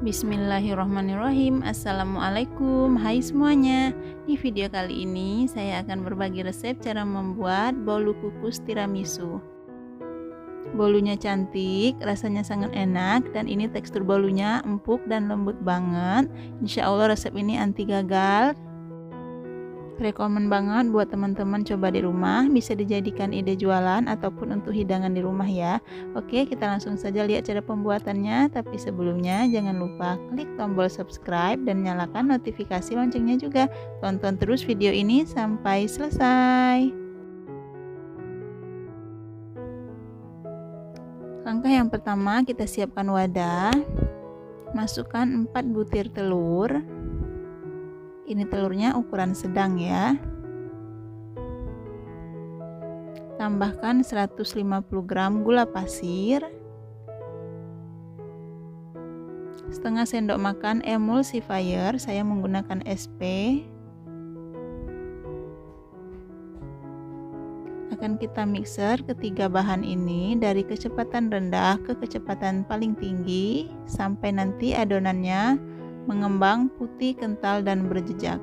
Bismillahirrahmanirrahim. Assalamualaikum. Hai semuanya. Di video kali ini saya akan berbagi resep cara membuat bolu kukus tiramisu. Bolunya cantik, rasanya sangat enak, dan ini tekstur bolunya empuk dan lembut banget. Insya Allah resep ini anti gagal. Rekomen banget buat teman-teman coba di rumah, bisa dijadikan ide jualan ataupun untuk hidangan di rumah ya. Oke, kita langsung saja lihat cara pembuatannya, tapi sebelumnya jangan lupa klik tombol subscribe dan nyalakan notifikasi loncengnya juga. Tonton terus video ini sampai selesai. Langkah yang pertama, kita siapkan wadah. Masukkan 4 butir telur. Ini telurnya ukuran sedang ya. Tambahkan 150 gram gula pasir, setengah sendok makan emulsifier, saya menggunakan SP. Akan kita mixer ketiga bahan ini dari kecepatan rendah ke kecepatan paling tinggi sampai nanti adonannya mengembang putih, kental, dan berjejak.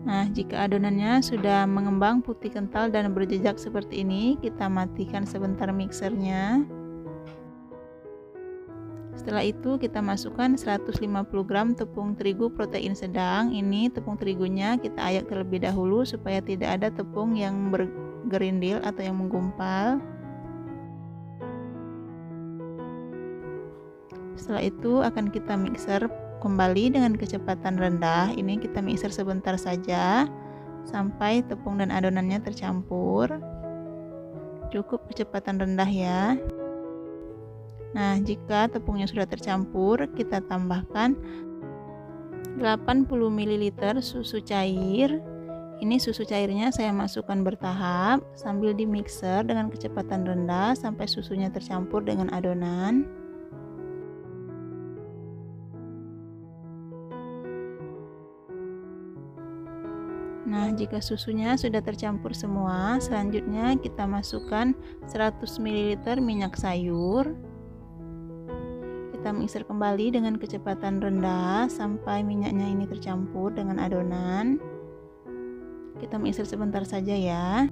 Nah, jika adonannya sudah mengembang putih, kental, dan berjejak seperti ini, kita matikan sebentar mixernya. Setelah itu kita masukkan 150 gram tepung terigu protein sedang. Ini tepung terigunya kita ayak terlebih dahulu supaya tidak ada tepung yang bergerindil atau yang menggumpal. Setelah itu akan kita mixer kembali dengan kecepatan rendah. Ini kita mixer sebentar saja sampai tepung dan adonannya tercampur. Cukup kecepatan rendah ya. Nah, jika tepungnya sudah tercampur, kita tambahkan 80 ml susu cair. Ini susu cairnya saya masukkan bertahap sambil dimixer dengan kecepatan rendah sampai susunya tercampur dengan adonan. Nah, jika susunya sudah tercampur semua, selanjutnya kita masukkan 100 ml minyak sayur. Kita mixer kembali dengan kecepatan rendah sampai minyaknya ini tercampur dengan adonan. Kita mixer sebentar saja ya.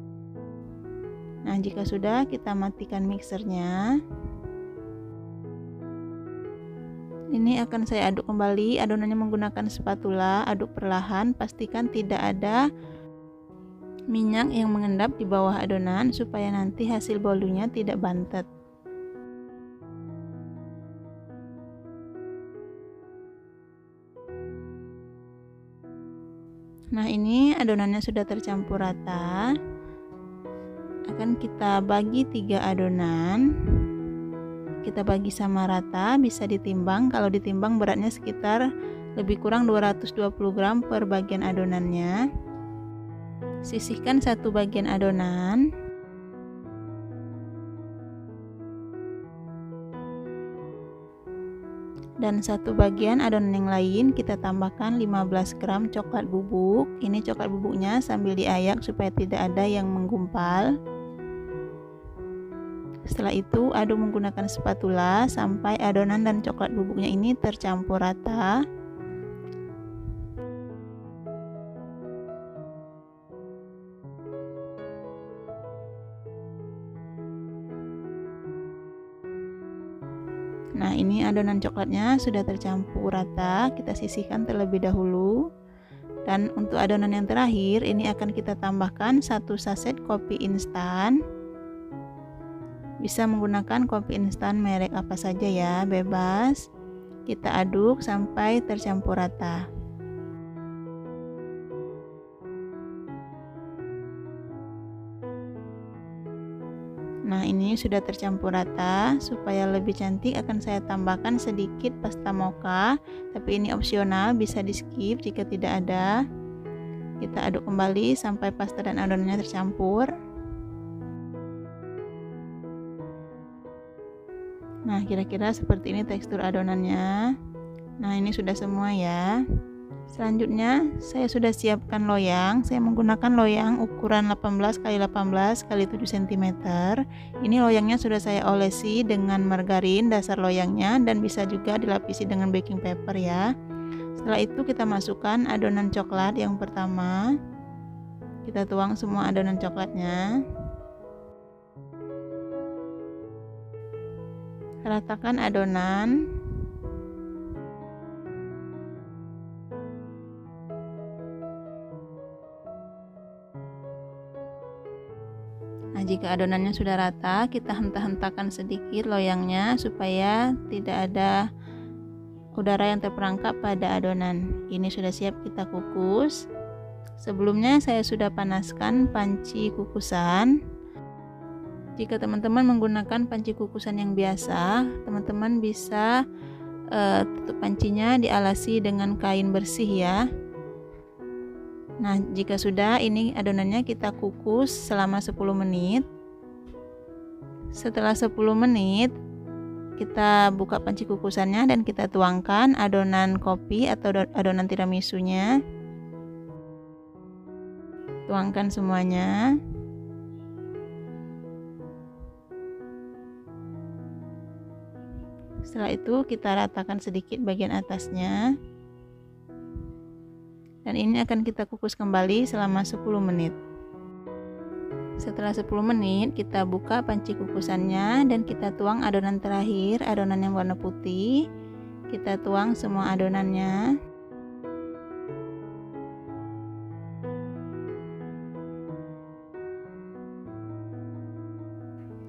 Nah, jika sudah, kita matikan mixernya. Ini akan saya aduk kembali adonannya menggunakan spatula. Aduk perlahan, pastikan tidak ada minyak yang mengendap di bawah adonan supaya nanti hasil bolunya tidak bantet. Nah, ini adonannya sudah tercampur rata. Akan kita bagi 3 adonan. Kita bagi sama rata, bisa ditimbang. Kalau ditimbang beratnya sekitar lebih kurang 220 gram per bagian adonannya. Sisihkan satu bagian adonan. Dan satu bagian adonan yang lain kita tambahkan 15 gram coklat bubuk. Ini coklat bubuknya sambil diayak supaya tidak ada yang menggumpal. Setelah itu aduk menggunakan spatula sampai adonan dan coklat bubuknya ini tercampur rata. Nah, ini adonan coklatnya sudah tercampur rata, kita sisihkan terlebih dahulu. Dan untuk adonan yang terakhir, ini akan kita tambahkan 1 saset kopi instan. Bisa menggunakan kopi instan merek apa saja ya, bebas. Kita aduk sampai tercampur rata. Nah, ini sudah tercampur rata. Supaya lebih cantik akan saya tambahkan sedikit pasta mocha, tapi ini opsional, bisa di skip jika tidak ada. Kita aduk kembali sampai pasta dan adonannya tercampur. Nah, kira-kira seperti ini tekstur adonannya. Nah, ini sudah semua ya. Selanjutnya saya sudah siapkan loyang. Saya menggunakan loyang ukuran 18 x 18 x 7 cm. Ini loyangnya sudah saya olesi dengan margarin dasar loyangnya, dan bisa juga dilapisi dengan baking paper ya. Setelah itu kita masukkan adonan coklat yang pertama. Kita tuang semua adonan coklatnya. Ratakan adonan. Nah, jika adonannya sudah rata, kita hentak-hentakan sedikit loyangnya supaya tidak ada udara yang terperangkap pada adonan. Ini sudah siap kita kukus. Sebelumnya saya sudah panaskan panci kukusan. Jika teman-teman menggunakan panci kukusan yang biasa, teman-teman bisa tutup pancinya dialasi dengan kain bersih ya. Nah, jika sudah, ini adonannya kita kukus selama 10 menit. Setelah 10 menit, kita buka panci kukusannya dan kita tuangkan adonan kopi atau adonan tiramisunya. Tuangkan semuanya. Setelah itu kita ratakan sedikit bagian atasnya. Dan ini akan kita kukus kembali selama 10 menit. Setelah 10 menit kita buka panci kukusannya dan kita tuang adonan terakhir, adonan yang warna putih. Kita tuang semua adonannya.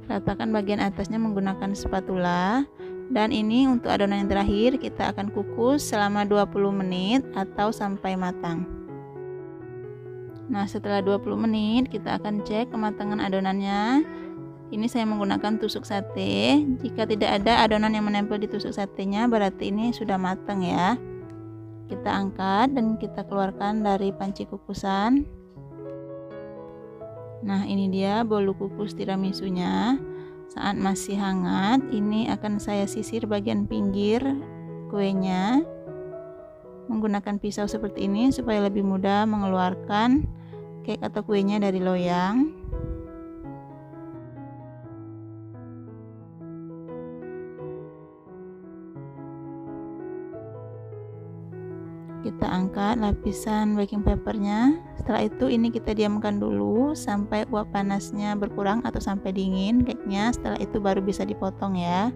Ratakan bagian atasnya menggunakan spatula. Dan ini untuk adonan yang terakhir kita akan kukus selama 20 menit atau sampai matang. Nah, setelah 20 menit kita akan cek kematangan adonannya. Ini saya menggunakan tusuk sate. Jika tidak ada adonan yang menempel di tusuk satenya, berarti ini sudah matang ya. Kita angkat dan kita keluarkan dari panci kukusan. Nah, ini dia bolu kukus tiramisunya. Saat masih hangat, ini akan saya sisir bagian pinggir kuenya menggunakan pisau seperti ini supaya lebih mudah mengeluarkan cake atau kuenya dari loyang. Kita angkat lapisan baking papernya. Setelah itu ini kita diamkan dulu sampai uap panasnya berkurang atau sampai dingin cake-nya. Setelah itu baru bisa dipotong ya.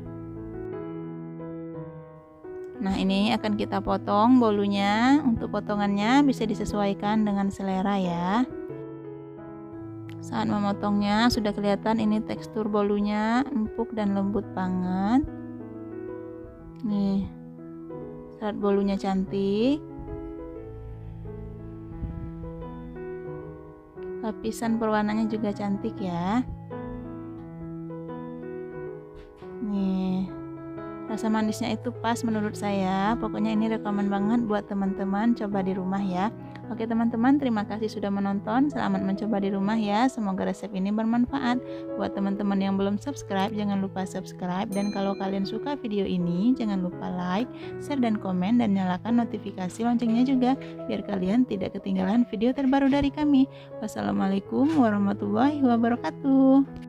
Nah, ini akan kita potong bolunya. Untuk potongannya bisa disesuaikan dengan selera ya. Saat memotongnya sudah kelihatan ini tekstur bolunya empuk dan lembut banget. Nih, saat bolunya cantik. Lapisan perwarnanya juga cantik ya. Nih, rasa manisnya itu pas menurut saya. Pokoknya ini rekomen banget buat teman-teman coba di rumah ya. Oke teman-teman, terima kasih sudah menonton. Selamat mencoba di rumah ya. Semoga resep ini bermanfaat. Buat teman-teman yang belum subscribe, jangan lupa subscribe. Dan kalau kalian suka video ini, jangan lupa like, share, dan komen. Dan nyalakan notifikasi loncengnya juga, biar kalian tidak ketinggalan video terbaru dari kami. Wassalamualaikum warahmatullahi wabarakatuh.